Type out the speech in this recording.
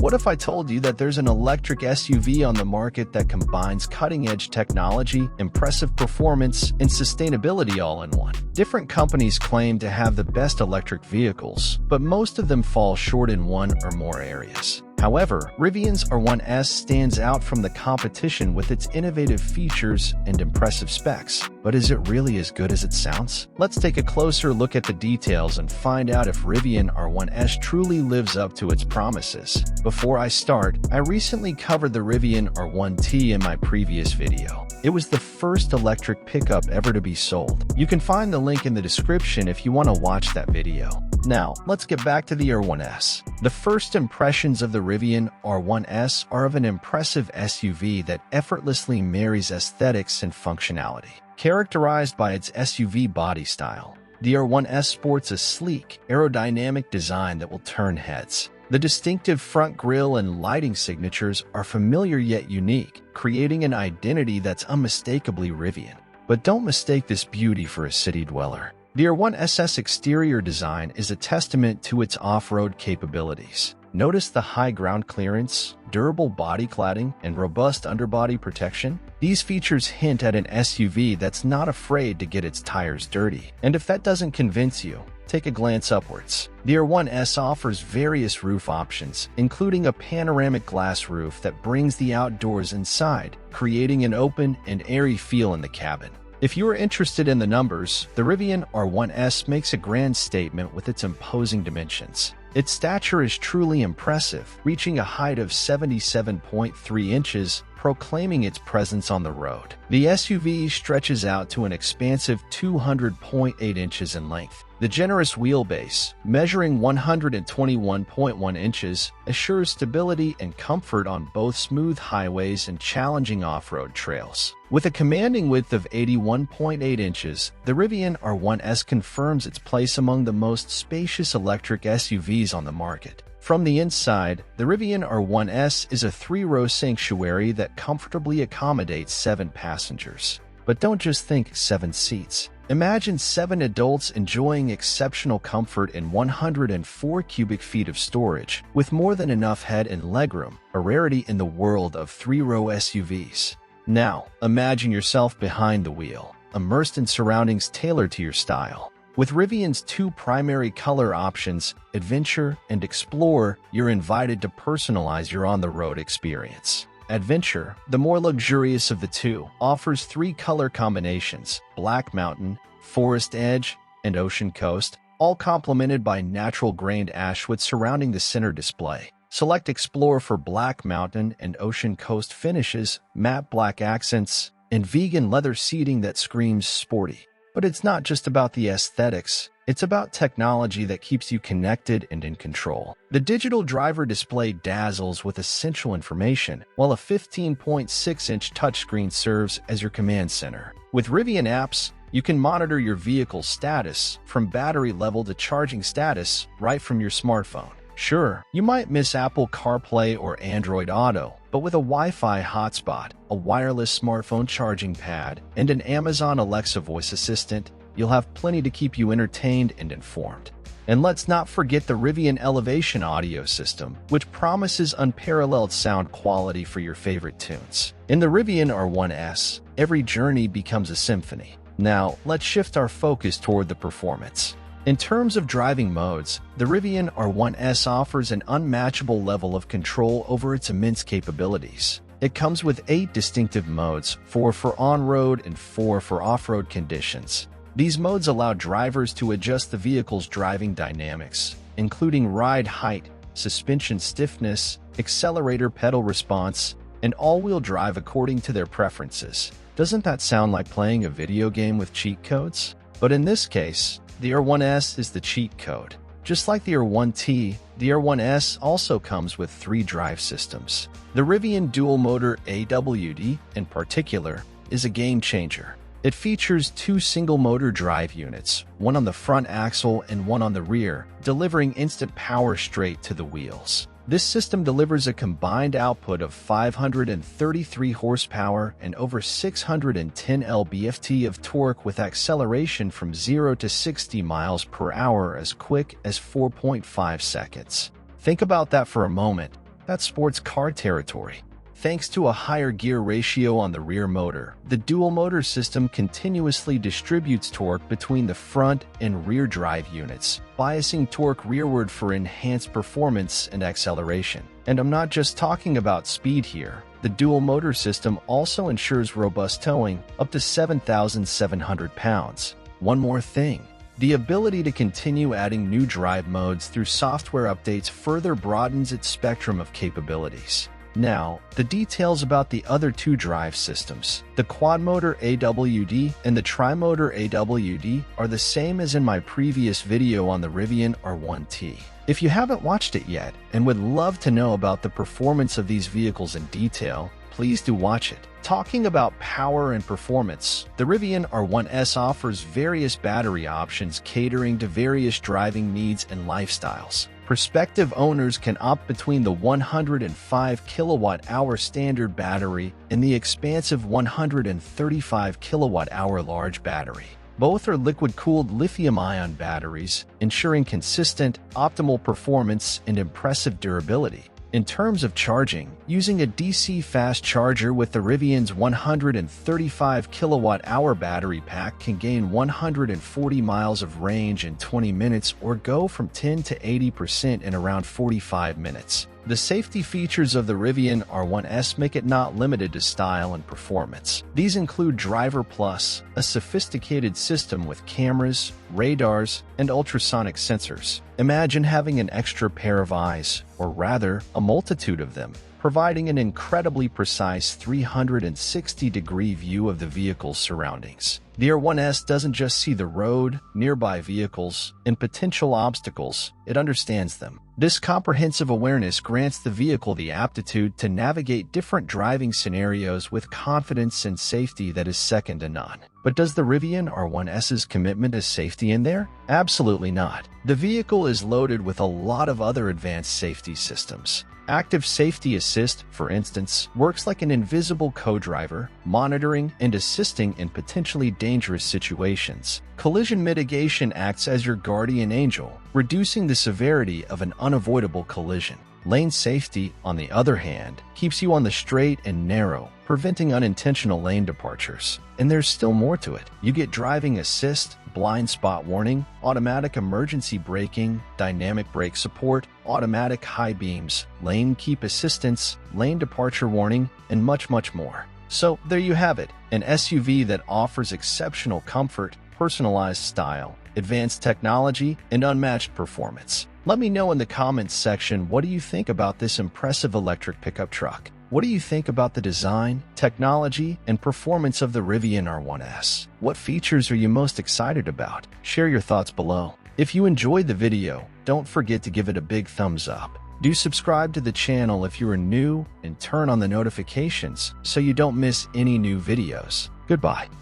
What if I told you that there's an electric SUV on the market that combines cutting-edge technology, impressive performance, and sustainability all in one? Different companies claim to have the best electric vehicles, but most of them fall short in one or more areas. However, Rivian's R1S stands out from the competition with its innovative features and impressive specs. But is it really as good as it sounds? Let's take a closer look at the details and find out if Rivian R1S truly lives up to its promises. Before I start, I recently covered the Rivian R1T in my previous video. It was the first electric pickup ever to be sold. You can find the link in the description if you want to watch that video. Now, let's get back to the R1S. The first impressions of the Rivian R1S are of an impressive SUV that effortlessly marries aesthetics and functionality. Characterized by its SUV body style, the R1S sports a sleek, aerodynamic design that will turn heads. The distinctive front grille and lighting signatures are familiar yet unique, creating an identity that's unmistakably Rivian. But don't mistake this beauty for a city dweller. The R1S's exterior design is a testament to its off-road capabilities. Notice the high ground clearance, durable body cladding, and robust underbody protection? These features hint at an SUV that's not afraid to get its tires dirty. And if that doesn't convince you, take a glance upwards. The R1S offers various roof options, including a panoramic glass roof that brings the outdoors inside, creating an open and airy feel in the cabin. If you are interested in the numbers, the Rivian R1S makes a grand statement with its imposing dimensions. Its stature is truly impressive, reaching a height of 77.3 inches, proclaiming its presence on the road. The SUV stretches out to an expansive 200.8 inches in length. The generous wheelbase, measuring 121.1 inches, assures stability and comfort on both smooth highways and challenging off-road trails. With a commanding width of 81.8 inches, the Rivian R1S confirms its place among the most spacious electric SUVs on the market. From the inside, the Rivian R1S is a three-row sanctuary that comfortably accommodates 7 passengers. But don't just think 7 seats. Imagine 7 adults enjoying exceptional comfort in 104 cubic feet of storage, with more than enough head and legroom, a rarity in the world of three-row SUVs. Now, imagine yourself behind the wheel, immersed in surroundings tailored to your style. With Rivian's 2 primary color options, Adventure and Explore, you're invited to personalize your on-the-road experience. Adventure, the more luxurious of the two, offers 3 color combinations: Black Mountain, Forest Edge, and Ocean Coast, all complemented by natural-grained ashwood surrounding the center display. Select Explore for Black Mountain and Ocean Coast finishes, matte black accents, and vegan leather seating that screams sporty. But it's not just about the aesthetics. It's about technology that keeps you connected and in control. The digital driver display dazzles with essential information, while a 15.6-inch touchscreen serves as your command center. With Rivian apps, you can monitor your vehicle's status, from battery level to charging status, right from your smartphone. Sure, you might miss Apple CarPlay or Android Auto, but with a Wi-Fi hotspot, a wireless smartphone charging pad, and an Amazon Alexa voice assistant, you'll have plenty to keep you entertained and informed. And let's not forget the Rivian Elevation audio system, which promises unparalleled sound quality for your favorite tunes. In the Rivian R1S, every journey becomes a symphony. Now, let's shift our focus toward the performance. In terms of driving modes, the Rivian R1S offers an unmatchable level of control over its immense capabilities. It comes with 8 distinctive modes, 4 for on-road and 4 for off-road conditions. These modes allow drivers to adjust the vehicle's driving dynamics, including ride height, suspension stiffness, accelerator pedal response, and all-wheel drive according to their preferences. Doesn't that sound like playing a video game with cheat codes? But in this case, the R1S is the cheat code. Just like the R1T, the R1S also comes with 3 drive systems. The Rivian dual-motor AWD, in particular, is a game-changer. It features 2 single-motor drive units, one on the front axle and one on the rear, delivering instant power straight to the wheels. This system delivers a combined output of 533 horsepower and over 610 lb-ft of torque with acceleration from 0 to 60 miles per hour as quick as 4.5 seconds. Think about that for a moment. That's sports car territory. Thanks to a higher gear ratio on the rear motor, the dual-motor system continuously distributes torque between the front and rear drive units, biasing torque rearward for enhanced performance and acceleration. And I'm not just talking about speed here. The dual-motor system also ensures robust towing up to 7,700 pounds. One more thing. The ability to continue adding new drive modes through software updates further broadens its spectrum of capabilities. Now, the details about the other two drive systems, the quad-motor AWD and the tri-motor AWD, are the same as in my previous video on the Rivian R1T. If you haven't watched it yet and would love to know about the performance of these vehicles in detail, please do watch it. Talking about power and performance, the Rivian R1S offers various battery options catering to various driving needs and lifestyles. Prospective owners can opt between the 105 kilowatt-hour standard battery and the expansive 135 kilowatt-hour large battery. Both are liquid-cooled lithium-ion batteries, ensuring consistent, optimal performance and impressive durability. In terms of charging, using a DC fast charger with the Rivian's 135 kilowatt-hour battery pack can gain 140 miles of range in 20 minutes or go from 10 to 80% in around 45 minutes. The safety features of the Rivian R1S make it not limited to style and performance. These include Driver Plus, a sophisticated system with cameras, radars, and ultrasonic sensors. Imagine having an extra pair of eyes, or rather, a multitude of them, providing an incredibly precise 360-degree view of the vehicle's surroundings. The R1S doesn't just see the road, nearby vehicles, and potential obstacles, it understands them. This comprehensive awareness grants the vehicle the aptitude to navigate different driving scenarios with confidence and safety that is second to none. But does the Rivian R1S's commitment to safety end there? Absolutely not. The vehicle is loaded with a lot of other advanced safety systems. Active Safety Assist, for instance, works like an invisible co-driver, monitoring and assisting in potentially dangerous situations. Collision Mitigation acts as your guardian angel, reducing the severity of an unavoidable collision. Lane Safety, on the other hand, keeps you on the straight and narrow, preventing unintentional lane departures. And there's still more to it. You get Driving Assist, blind spot warning, automatic emergency braking, dynamic brake support, automatic high beams, lane keep assistance, lane departure warning, and much more. So there you have it, an SUV that offers exceptional comfort, personalized style, advanced technology, and unmatched performance. Let me know in the comments section, what do you think about this impressive electric pickup truck? What do you think about the design, technology, and performance of the Rivian R1S? What features are you most excited about? Share your thoughts below. If you enjoyed the video, don't forget to give it a big thumbs up. Do subscribe to the channel if you are new and turn on the notifications so you don't miss any new videos. Goodbye.